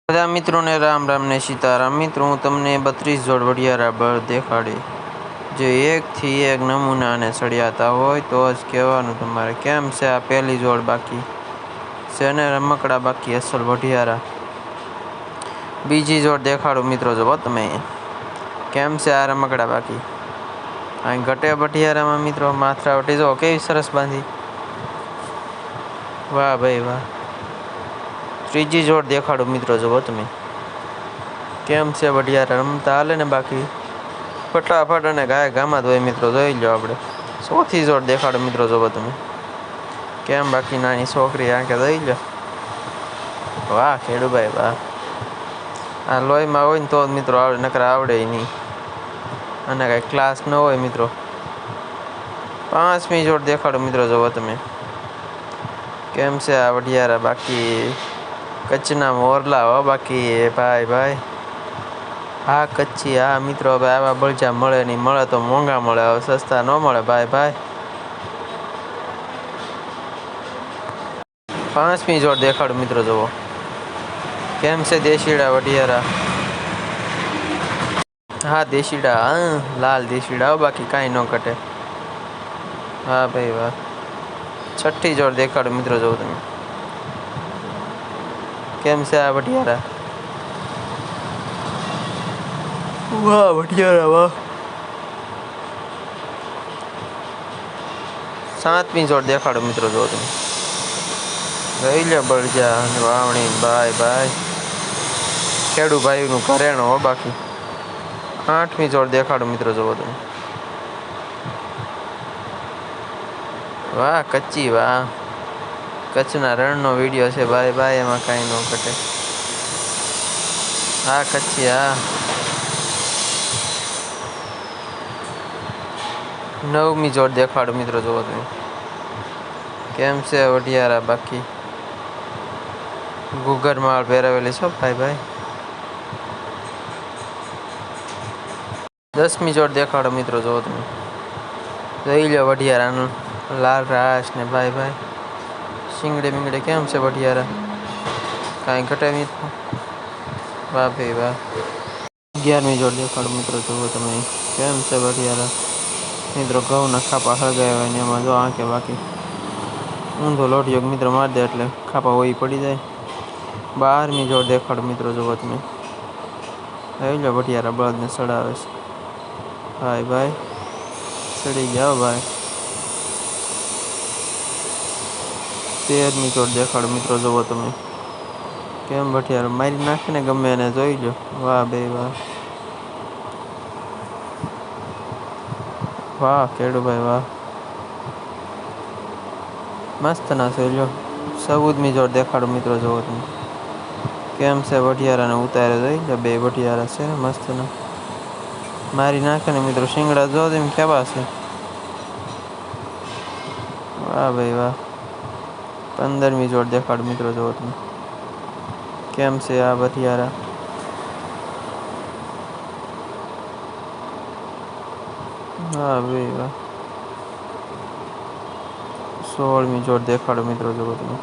બધા મિત્રોને રામ રામ ને સીતારામ। મિત્રો હું તમને 32 જોડ વઢિયારા બળદ દેખાડી જે એકથી એક નમૂના અને સળિયાતા હોય તો જ કહેવાનું તમારે કેમ છે। આ પહેલી જોડ બાકી છે ને રમકડા બાકી અસલ વઢિયારા। બીજી જોડ દેખાડું મિત્રો, જો તમે કેમ છે આ રમકડા બાકી। અહીં ઘટે વઢિયારામાં મિત્રો માથરાવટી જો કેવી સરસ બાંધી, વાહ ભાઈ વાહ। ત્રીજી જોડ દેખાડું મિત્રો, જો તમે કેમ છે વઢિયારા રમતા હાલે ને બાકી ફટાફટ અને ગાય ગામાં જ હોય મિત્રો, જોઈ લો આપણે। ચોથી જોડ દેખાડું મિત્રો, જો તમે કેમ બાકી નાની છોકરી આંખે જોઈ લો, વાહ ખેડુભાઈ વાહ। આ લોહીમાં હોય ને તો જ મિત્રો આવડે, નકર આવડે નહીં અને કાંઈ ક્લાસ ન હોય મિત્રો। પાંચમી જોડ દેખાડું મિત્રો, જો તમે કેમ છે આ વઢિયારા બાકી કચ્છના મોરલા હો બાકી ભાઈ ભાઈ। હા કચ્છી, હા મિત્રો હવે આવા બળજા મળે નહીં, મળે તો મોંઘા મળે, હવે સસ્તા ન મળે ભાઈ ભાઈ। પાંચમી જોડ દેખાડું મિત્રો, જુઓ કેમ છે દેશીડા વઢિયારા। હા દેશીડા, હા લાલ દેશીડા હો બાકી કાંઈ ન ઘટે, હા ભાઈ વાહ। છઠ્ઠી જોડ દેખાડું મિત્રો, જુઓ તમે કેમ છે આ વઢિયારા, વાહ વઢિયારા વાહ। સાતમી જોડ દેખાડું મિત્રો, જો તમે રહી લે બળજા વાવણી ભાઈ ભાઈ, ખેડૂભાઈનું ઘરેણું હો બાકી। આઠમી જોડ દેખાડું મિત્રો, જુઓ તમે વાહ કચ્ચી વાહ, કચ્છના રણનો વિડીયો છે ભાઈ ભાઈ, એમાં કાંઈ ન ઘટે, હા કચ્છી હા। નવમી જોડ દેખાડું મિત્રો, જુઓ તમે કેમ છે વઢિયારા બાકી ગુગર માળ પહેરાવેલી છો ભાઈ ભાઈ। દસમી જોડ દેખાડો મિત્રો, જુઓ તમે જોઈ લો વઢિયારાનું લાલ રાસ ને ભાઈ ભાઈ, શીંગડે મીંગડે કેમ છે વઢિયારા, કાંઈ ઘટે મિત્રો, વાહ ભાઈ વાહ। 11મી જોડ દેખાડો મિત્રો, જુઓ તમે કેમ છે વઢિયારા મિત્રો, ઘઉંના ખાપા હળગાવ્યા હોય ને એમાં જો આંખે બાકી ઊંધો લોઢિયો મિત્રો મારી દે એટલે ખાપા હોય પડી જાય। 12મી જોડ દેખાડો મિત્રો, જુઓ તમે જોઈ લો વઢિયારા બળદને સડાવે છે ભાઈ ભાઈ, સડી ગયા ભાઈ। 13મી જોડ દેખાડો મિત્રો, જુઓ તમે કેમ વઢિયારા મારી નાખે ને ગમે એને, જોઈ લો વાહ ભાઈ વાહ, વાહ ખેડૂભાઈ વાહ, મસ્ત ના છે લ્યો। 14મી જોડ દેખાડો મિત્રો, જુઓ તમે કેમ છે વઢિયારાને ઉતારે, જોઈ લો બે વઢિયારા છે ને મસ્ત ના મારી નાખે ને મિત્રો, શિંગડા જો તેમ કેવા છે, વાહ ભાઈ વાહ। 15મી જોડ દેખાડો મિત્રો, જુઓ તમે કેમ છે આ વઢિયારા, વાહ ભાઈ વાહ। 16મી જોડ દેખાડો મિત્રો, જુઓ તમે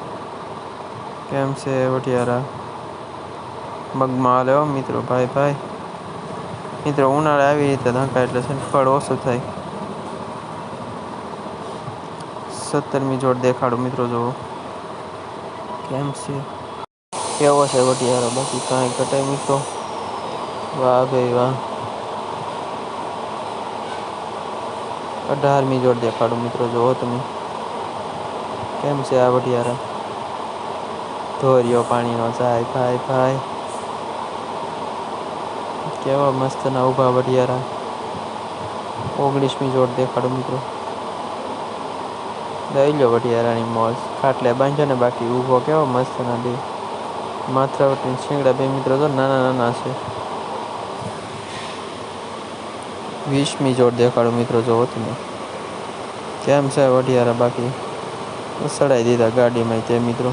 કેમ છે વઢિયારા મગમાં હાલે હો મિત્રો ભાઈ ભાઈ। મિત્રો ઉનાળે આવી રીતે ધંકા એટલે છે ફળ ઓછું થાય। 17મી જોડ દેખાડો મિત્રો, જુઓ કેમ છે કેવો છે વઢિયારો બાકી કાંઈ ઘટે મિત્રો, વાહ ભાઈ વાહ। 18મી જોડ દેખાડો મિત્રો, જુઓ તમે કેમ છે આ વઢિયારા ધોરિયો પાણીનો જાય ભાઈ ભાઈ, કેવા મસ્ત ના ઊભા વઢિયારા। 19મી જોડ દેખાડો મિત્રો, લઈ લો વઢિયારાની મોજ, ખાટલે બાંધ્યો ને બાકી ઊભો કેવો મસ્ત ના બે માથરાવટી શિંગડા બે મિત્રો તો નાના નાના છે। 20મી જોડ દેખાડો મિત્રો, જુઓ તમે કેમ છે વઢિયારા બાકી સડાઈ દીધા ગાડીમાં તે મિત્રો,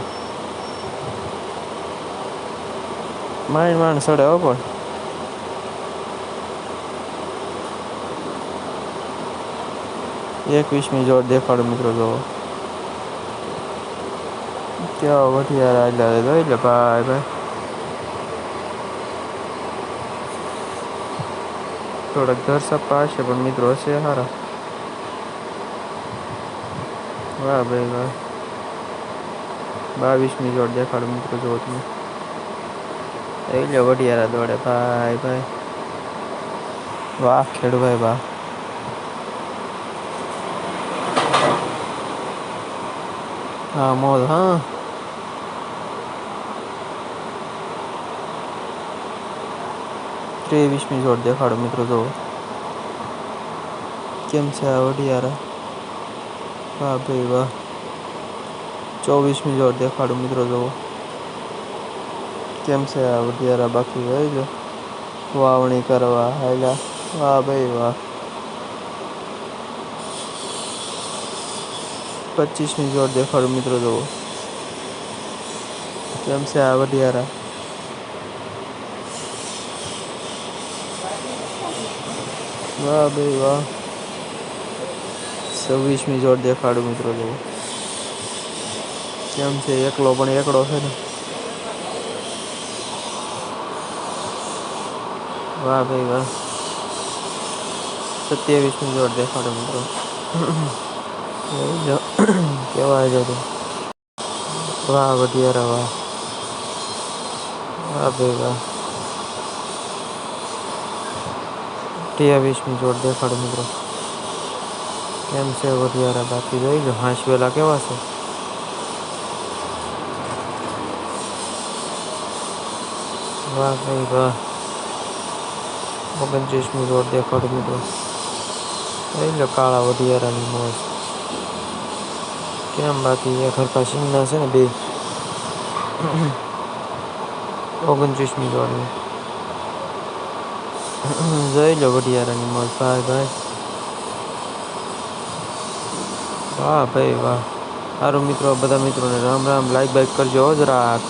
માંડ માંડ સડે હો પણ। 21મી જોડ દેખાડો મિત્રો, જુઓ કેવા વઢિયારા જોઈ લે ભાઈ ભાઈ। થોડાક ધરસપ્પા હશે પણ મિત્રો હશે સારા. વાહ ભાઈ વાહ. 22મી જોડ દેખાડો મિત્રો જો તમે. એ લો વઢિયારા દોડે ભાઈ ભાઈ. વાહ ખેડૂભાઈ વાહ. હા મોજ હા. 23મી જોડ દેખાડો મિત્રો જો. કેમ છે આ વઢિયારા. વાહ ભાઈ વાહ. 24મી જોડ દેખાડો મિત્રો જો. કેમ છે આ વઢિયારા બાકી હોય જો. વાવણી કરવા હાલ્યા. વાહ ભાઈ વાહ. 25મી જોડ દેખાડો મિત્રો જુઓ. કેમ છે આ વઢિયારા. વાહ ભાઈ વાહ. 26મી જોડ દેખાડો મિત્રો જુઓ. કેમ છે એકલો પણ એકડો છે ને. વાહ ભાઈ વાહ. 27મી જોડ દેખાડો મિત્રો. જો કેવા છે તો. વાહ વઢિયારા વાહ. વાહ ભાઈ વાહ. 23મી જોડ દેખાડો મિત્રો. કેમ છે વઢિયારા બાકી જોઈ લો હાંસવેલા કેવા છે. વાહ ભાઈ વાહ. 29મી જોડ દેખાડો મિત્રો. જોઈ લો કાળા વઢિયારાની મોજ. કેમ બાકી એક હરખા સિંગના છે ને બે. 29મી જોડ જોઈ લો વઢિયારાની મોજ ભાઈ ભાઈ. વાહ ભાઈ વાહ. સારું મિત્રો બધા મિત્રોને રામ રામ. લાઈક બાઈક કરજો જરાક.